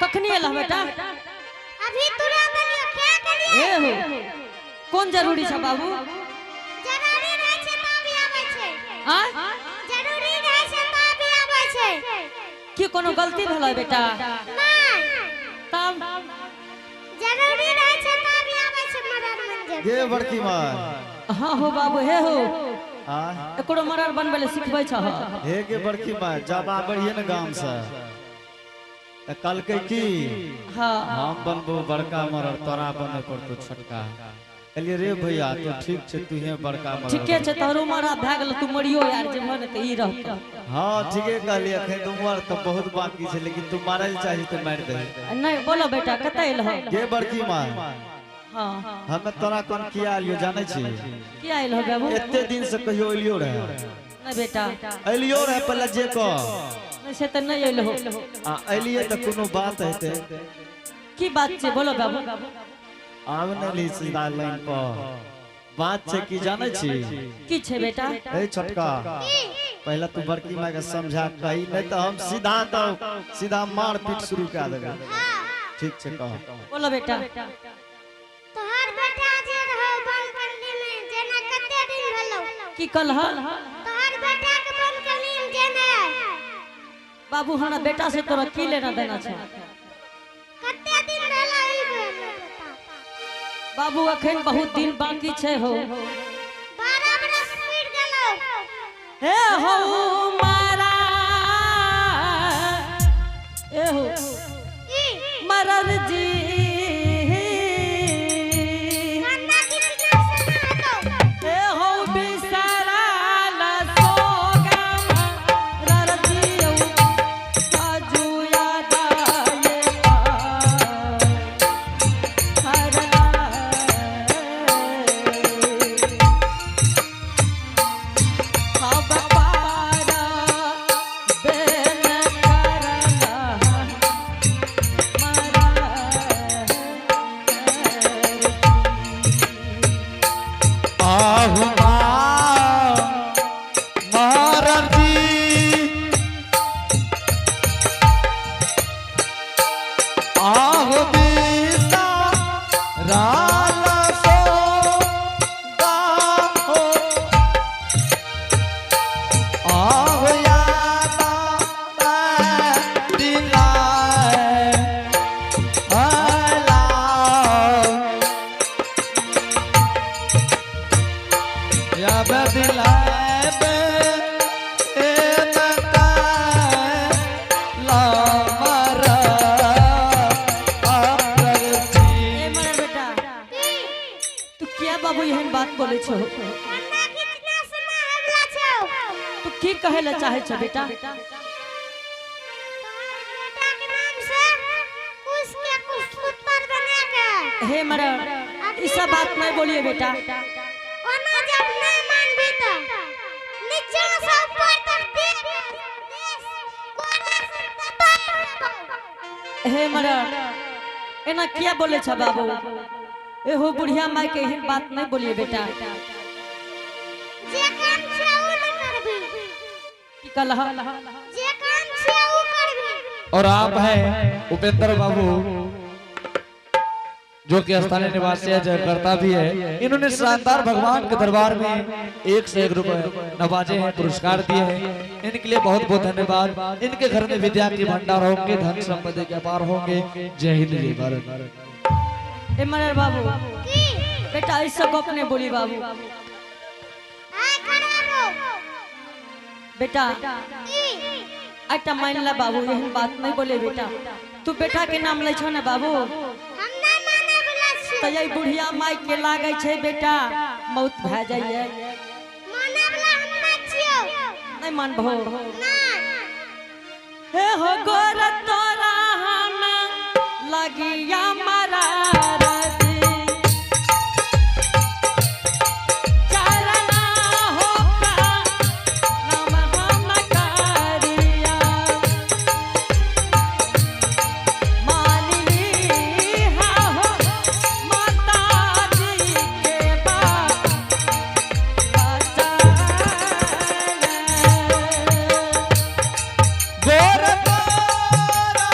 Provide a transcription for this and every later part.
कखनी एला बेटा? अभी तुरा बलियो क्या करिए? ए हो कौन जरूरी छ बाबू? जरूरी रहे छै त भी आबै छै। आ जरूरी रहे छै त भी आबै छै। की कोनो गलती भेलै बेटा? नहीं तब जरूरी रहे छै त भी आबै छै मदद मंजर। ये बड़की माँ हां हो बाबू हे हो आ एकरो मरर बनबे ले सिखबै छ। हे के बड़की माँ जब आ बढ़िए न गांव से त कल के की हां हम बनबो बड़का मरर तोरा बने पड़तो छोटका। कहलिए रे भैया तो ठीक छे तू हे बड़का मरर। ठीके छै तोरो मरा भ गेल तू मरियो यार जे भन त ई रहत। हां ठीके कहलिए अखन उम्र तो बहुत बाकी छे लेकिन तू मारल चाही तो मार दे। नहीं बोलो बेटा कतै एलह? ये बड़की माँ हां हम तोरा कोन किया लियो जाने छी? की आइल हो बाबू? एते दिन से कहियो एलियो रहे नहीं बेटा एलियो रहे पहले जे को नहीं से त नहीं आइल हो। आ एलिए त कोनो बात हेते की बात छै बोलो बाबू? आब न ली सीधा लाइन पर बात छे की जाने छी? की छै बेटा? ए छोटका पहले तू बड़की माँ के समझा कही नहीं तो हम सीधा मार पीट शुरू कर देबे। ठीक छे कह बोलो बेटा। तोहर बेटा जे रहो बंद करली में जेना कते दिन भेलो? की कलह? तोहर बेटा के बंद करली में जेना बाबू हमरा बेटा से तोरा की लेना देना छै? कते दिन भेलो ई बेटा? बाबू अखन बहुत दिन बाकी छै हो। 12 बरस बीत गेलो। हे हो मारा ए हो ई मरर जी कन्ना कितना सुना तो? ए हो बिसरा ला सोगा मरर जी साजू याद आए हरना अब पारा बेन करना आहु मारर जी आहु बीसा राल सो गाहो आहु यादा दिलाए हला या बदलाए बे ए नका ला मरा आरती ए मरर बेटा तू क्या बाबू एहन बात बोले छो? कन्ना कितना सुना हवला छौ? तू की कहे ला चाहे छो बेटा? तोहर बेटा के नाम से कुछ के कुछ उत्तर बने के हे मरर ई सब बात नहीं बोलिए बेटा। ओना जब नहीं मानबी त नीचे से ऊपर तक देश कोना से तबाह। हे मरर एना क्या बोले छ बाबू? एहो बुढ़िया माई के एहन बात नहीं बोलिए बेटा। जे काम छै उ न करबी। की कलह? जे काम छै उ करबी। और आप हैं उपेंद्र बाबू जो कि स्थानीय निवासी है जयकर्ता भी है। इन्होंने शानदार भगवान के दरबार में 1 से 1 रुपए नवाजे हैं, पुरस्कार दिए हैं। इनके लिए बहुत बहुत धन्यवाद। इनके घर में विद्या के भंडार होंगे, धन संपत्ति के अपार होंगे। जय हिंद जय भारत। ए मरर बाबू की बेटा ऐसा गप नहीं बोली बाबू। आय खराबो बेटा की अटा मान ला बाबू एहन बात नहीं बोले बेटा। तू बेटा के नाम ले छो ना बाबू हम ना माने वाला छी। तो ये बुढ़िया माई के लागे छे बेटा मौत भ जाइए। माने वाला हम ना छियो। नहीं मानबो ना हे हो गोर तोरा हम लगिया मरा रती चरना होका नाम हम करिया मानी हा हो माता जी के बात गोर गोरा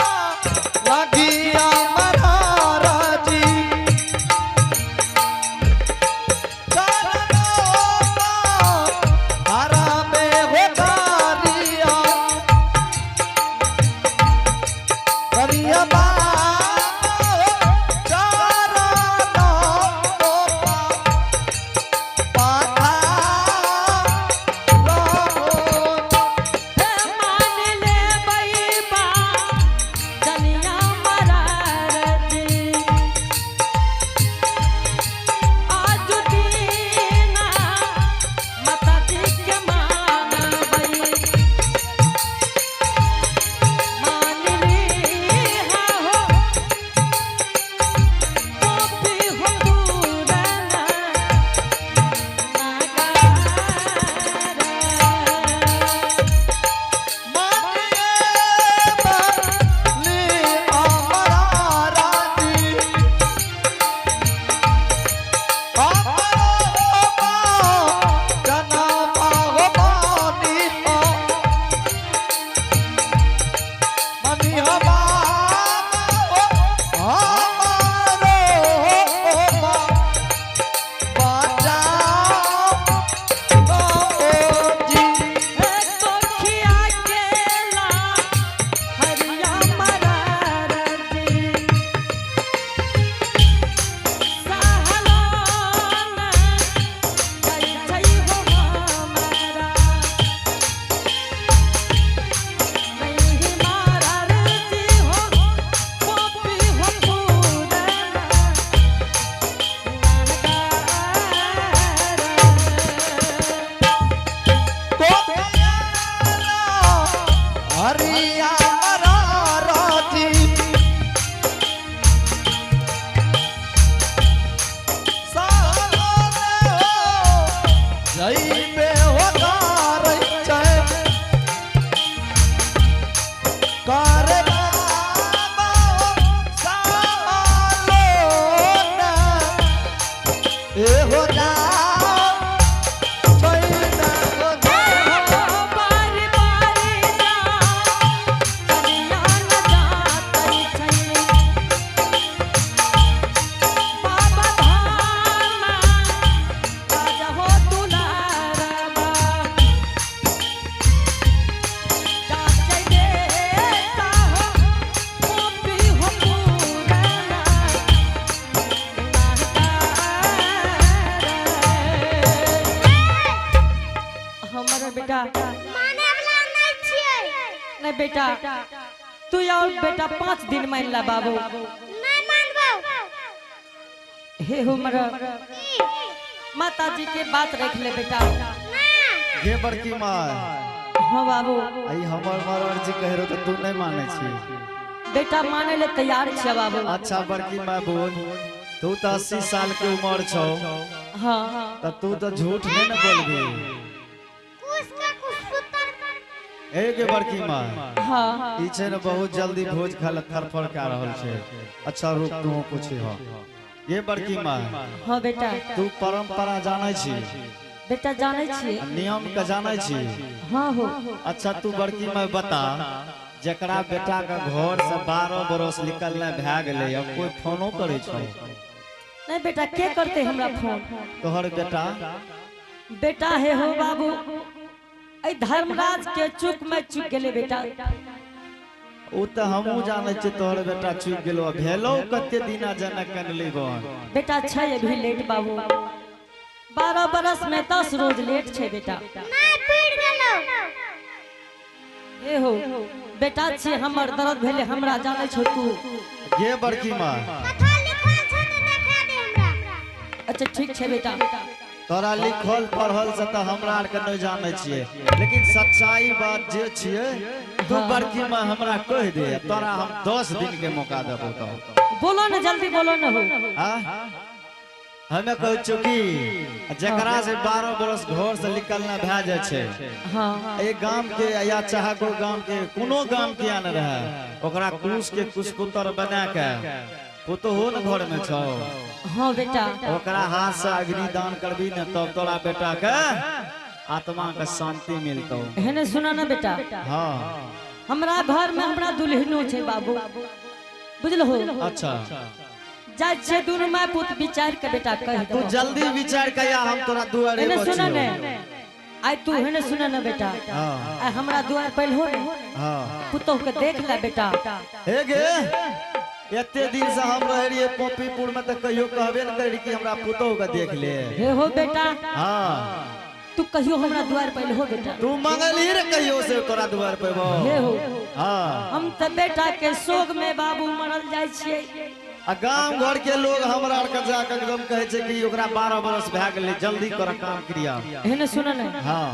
बेटा माने वाला नहीं छिए। नहीं बेटा तू और बेटा 5 दिन मान ला बाबू। नहीं मानबो। हे हमर माता जी के बात रख ले बेटा। ना ये बड़की माँ हाँ बाबू आई हमर मरर जी कह रहो तो तू नहीं माने छी। बेटा माने ले तैयार छ बाबू। अच्छा बड़की माँ बोल तू तो 80 साल के उम्र छौ हाँ तो तू तो झूठ नहीं न बोलबी। कुछ का कुछ पुत्र ए के बड़की माँ हाँ ई छै न बहुत जल्दी भोज खाल थरफर का रहल छै। अच्छा रुक तू पूछी हो ये बड़की माँ हाँ बेटा तू परंपरा जानै छी बेटा जाने छिए नियम का जानै छी। हाँ हो अच्छा तू बड़की माँ बता जकरा बेटा का घर से 12 बरस निकलने भए गेलै अब कोई फोनो करे छौ। नहीं बेटा के करते हमरा फोन। तोहर बेटा बेटा है हो बाबू ऐ धर्मराज के चुक में चुक गेले बेटा। ओ तो हमहू जाने छी तोहर बेटा चुक गेलो भेलो कते दिना जनक कनली बन। बेटा छै अभी लेट बाबू 12 बरस में 10 रोज लेट छै बेटा। नहीं पीड़ गेलो। ए हो बेटा छी हमर दर्द भेले हमरा जाने छौ तू। ये बड़की माँ कथा लिखल छै त देखा दे हमरा। अच्छा ठीक छै बेटा। तोरा लिखल पढ़ल से तो हमरा आर के नहीं जाने छिए लेकिन सच्चाई बात जे छिए तू बड़की माँ हमरा कह दे तोरा हम 10 दिन के मौका देबो तो बोलो न जल्दी बोलो न हो। हां हमें कह चुकी जकरा से 12 बरस घर से निकलना भए जाय छै हाँ ए गांव के या चाहे को गांव के कोनो गांव के न रहे ओकरा कुश के कुछ पुत्र बना के पुतोहो न घर में छौ हाँ बेटा ओकरा हाथ से अग्नि दान करबी न तब तोरा बेटा के आत्मा के शांति मिलतौ। हेने सुना न बेटा हां हमरा घर में हमरा दुल्हनो छै बाबू बुझल हो। अच्छा जाय छै दुनु माय पुत विचार के बेटा कह तू दो। जल्दी विचार कया हम तोरा दुआरे हेने सुना न बचियो। आई तू हेने सुना न बेटा हां आई हमरा द्वार पर हो न हां पुतो के देख ले बेटा। हे गे एते दिन से हम रह रहिए पोपीपुर में तो कहियो कहबे न करी कि हमरा पुतोह के देख ले। हे हो बेटा हां तू कहियो हमरा द्वार पर हो बेटा। तू मंगली रे कहियो से तोरा द्वार पे बो। हे हो हां हम त बेटा के शोक में बाबू मरल जाय छियै। आ गांव घर के लोग हमरा आर के जाके एकदम कहे छै कि ओकरा 12 बरस भए गेलै जल्दी कर काम क्रिया। हेने सुना न हां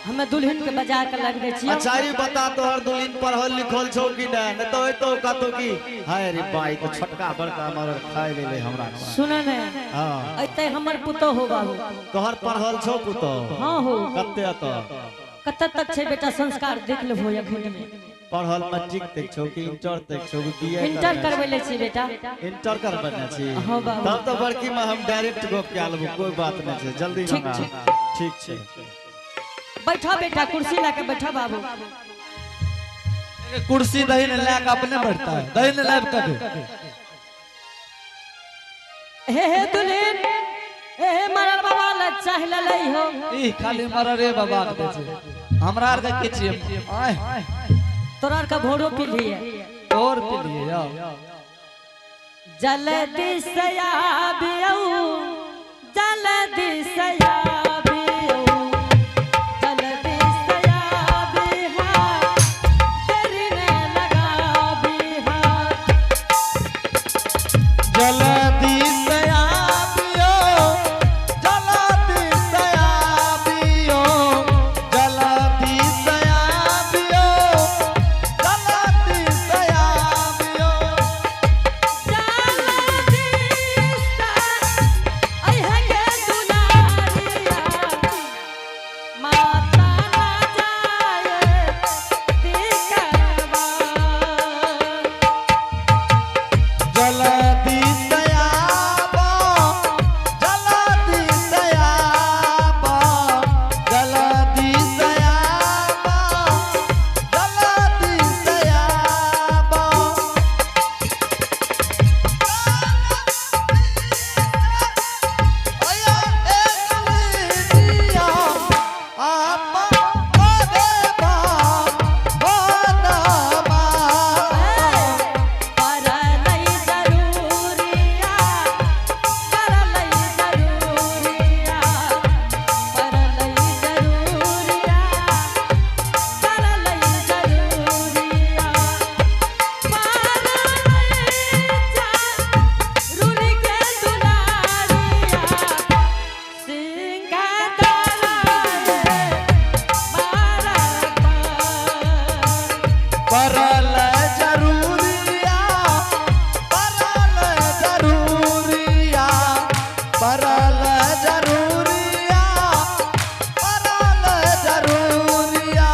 हमें दुल्हन के बजा के लग दे छियै। अच्छा ई बता तोहर दुल्हन पढ़ल लिखल छौ कि नहीं न तो तो कहतो कि हाय रे बाई तो छोटका बड़का मरर खाय लेले हमरा। सुना न हां ऐते हमर पुतो हो बाबू। तोहर पढ़ल छौ पुतोह हाँ हो कते तो कत तक छै बेटा संस्कार देख लेबो अखन में। पढ़ल मैट्रिक तक छौ कि इंटर तक छौ कि बीए इंटर करबैले छी बेटा। इंटर करबने छी हाँ बाबू। तब तो बड़की में हम डायरेक्ट गप के लेबो कोई बात नहीं छै जल्दी ठीक मंगा। ठीक छै बैठा बेटा कुर्सी लाके बैठा बाबू। कुर्सी दही ने लाके अपने बैठता है, दही ने लाभ कभी हे दुल्हन हे मरल बाबा लच्छा हिललै हो ई खाली मर रे बाबा के छे हमरा आर के छिए आय तोरा आर का भोरो पी लिए और के लिए आओ जल्दी से आबियो जल्दी से आबियो जल्दी से आबिहा तेरी ने लगाबिहा जल्दी से आबियो जल्दी से आबियो जल्दी से आबियो जल्दी से आबियो जल्दी से आबो जल्दी से आबो जल्दी से आबो जल्दी से आबो ओया एक लिया आपा देवा बनवा परल जरूरिया परल जरूरिया परल जरूरिया परल जरूरिया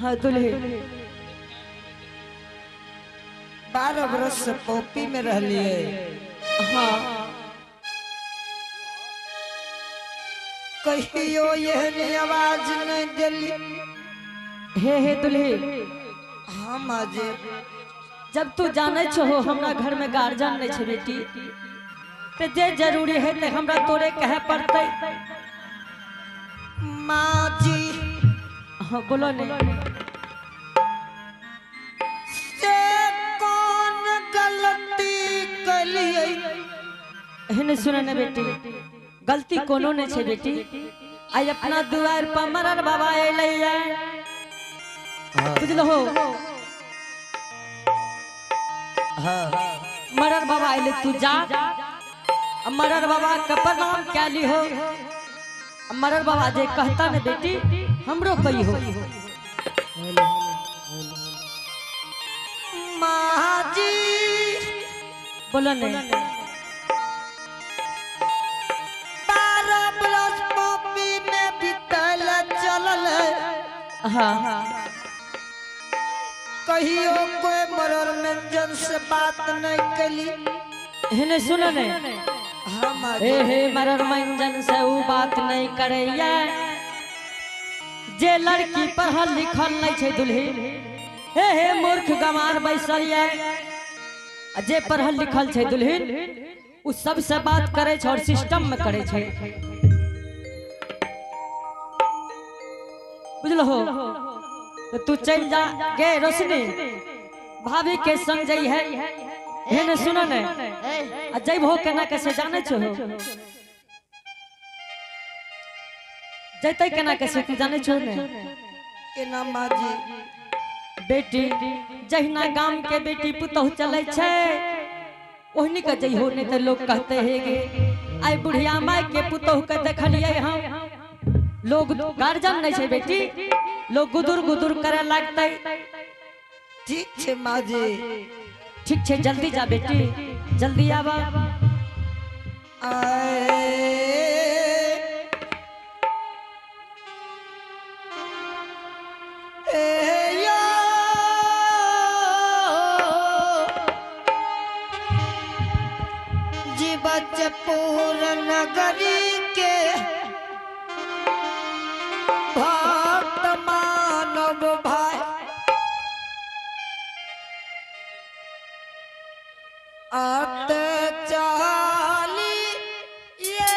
हाँ दुल्हन 12 बरस से पोपी में रह लिए हाँ कहियो यह आवाज नहीं दिली हे दुल्हन हाँ माजे जब तू जाने छो हमरा घर में गार्जियन नहीं छे बेटी ते जे जरूरी है ते हमरा तोरे कहे पड़ते माँ जी हाँ बोलो नहीं से कौन गलती कलिए एहने सुने ने बेटी गलती कोनो नहीं छे बेटी आज अपना दुआर पर मरर बाबा अइले बुझलो हो मरर बाबा अइले तू जा मरर बाबा का प्रणाम क्या ली हो। मरर बाबा जे कहता न बेटी हमरो कही हो। माँ जी बोलो ने 12 बरस पपी में बीतल चलल। हाँ कहियो कोई मरर में जन से बात नहीं कली। हेने सुन ने हे मरर मंजन से वो बात नहीं करैया। जे लड़की पढ़ल लिखल नहीं छे दुल्ही हे मूर्ख गमार बैसल ये। जे पढ़ल लिखल छे दुल्हीन उ सब से बात करे छे और सिस्टम में करे छे बुझलो हो। तो तू चल जा गे रोशनी भाभी के संग जई है। हेने सुनो ने जइबो केना कैसे जाने छो जैते केना कैसे तू जाने छो ने केना माँ जी बेटी जहिना गांव के बेटी पुतहु चले छे ओहनी के जइहो ने त लोग कहते हे गे आई बुढ़िया माई के पुतहु के देखलिए हम लोग गार्जियन नहीं छे बेटी लोग गुदुर गुदुर करे लागते। ठीक छे माँ जी ठीक छे जल्दी जा बेटी जल्दी आवा। जी बचपुर नगरी के भक्त मानव भाई आते चाली ये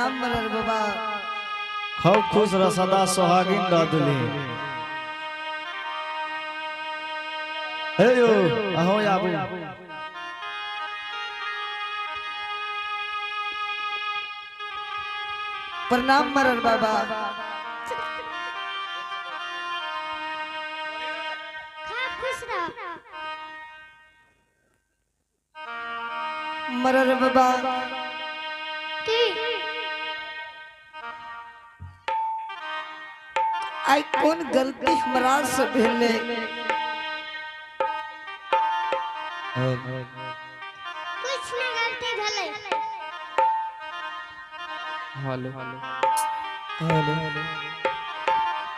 प्रणाम मरर बाबा। खूब खुश रह, सदा सुहागिन रह दुल्ही। हे यो अहो आबू। प्रणाम मरर बाबा। खूब खुश रहो। मरर बाबा की आई कौन गलती हमरा से भेले? कुछ न गलती भले।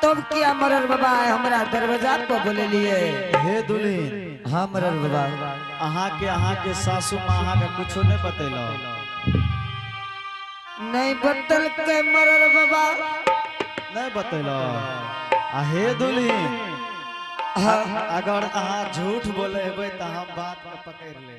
तब क्या मरर बाबा हमरा दरवाजा पर बोले लिए? हे दुल्ही, हाँ मरर बाबा। अहाँ के सासू माँ अहाँ के कुछो नहीं बतैलो? नहीं बतल के मरर बाबा। नहीं बतैलो? हे दुल्ही, अगर अहाँ झूठ बोले हेबै तो हम बात के पकड़ ले।